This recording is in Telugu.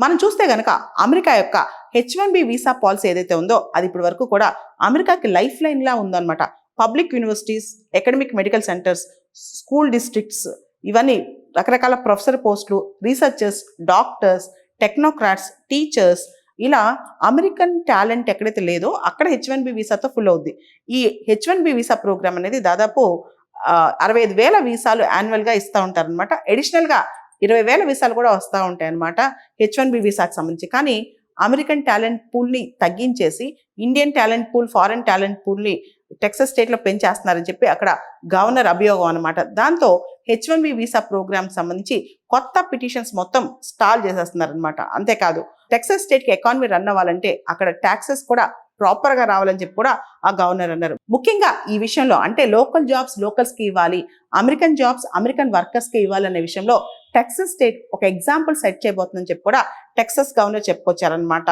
మనం చూస్తే గనక అమెరికా యొక్క H1B వీసా పాలసీ ఏదైతే ఉందో అది ఇప్పటి వరకు కూడా అమెరికాకి లైఫ్ లైన్ లా ఉందన్నమాట. Public universities, academic medical centres, school districts, ఇవన్నీ రకరకాల ప్రొఫెసర్ పోస్టులు, రీసెర్చర్స్, డాక్టర్స్, టెక్నోక్రాట్స్, టీచర్స్, ఇలా అమెరికన్ టాలెంట్ ఎక్కడైతే లేదో అక్కడ H1B వీసాతో ఫుల్ అవుద్ది. ఈ H1B వీసా ప్రోగ్రామ్ అనేది దాదాపు 65,000 వీసాలు యాన్యువల్గా ఇస్తూ ఉంటారనమాట. అడిషనల్గా 20,000 వీసాలు కూడా వస్తూ ఉంటాయి అనమాట H1B వీసాకి సంబంధించి. కానీ అమెరికన్ టాలెంట్ పూల్ని తగ్గించేసి Indian talent pool, foreign talent పూల్ని టెక్సస్ స్టేట్లో పెంచేస్తున్నారని చెప్పి అక్కడ గవర్నర్ అభియోగం అనమాట. దాంతో H1B వీసా ప్రోగ్రామ్ సంబంధించి కొత్త పిటిషన్స్ మొత్తం స్టాల్ చేసేస్తున్నారనమాట. అంతేకాదు టెక్సస్ స్టేట్కి ఎకానమీ రన్ అవ్వాలంటే అక్కడ ట్యాక్సెస్ కూడా ప్రాపర్గా రావాలని చెప్పి కూడా ఆ గవర్నర్ అన్నారు. ముఖ్యంగా ఈ విషయంలో అంటే లోకల్ జాబ్స్ లోకల్స్కి ఇవ్వాలి, అమెరికన్ జాబ్స్ అమెరికన్ వర్కర్స్కి ఇవ్వాలనే విషయంలో టెక్సస్ స్టేట్ ఒక ఎగ్జాంపుల్ సెట్ చేయబోతుందని చెప్పి కూడా టెక్సస్ గవర్నర్ చెప్పుకొచ్చారనమాట.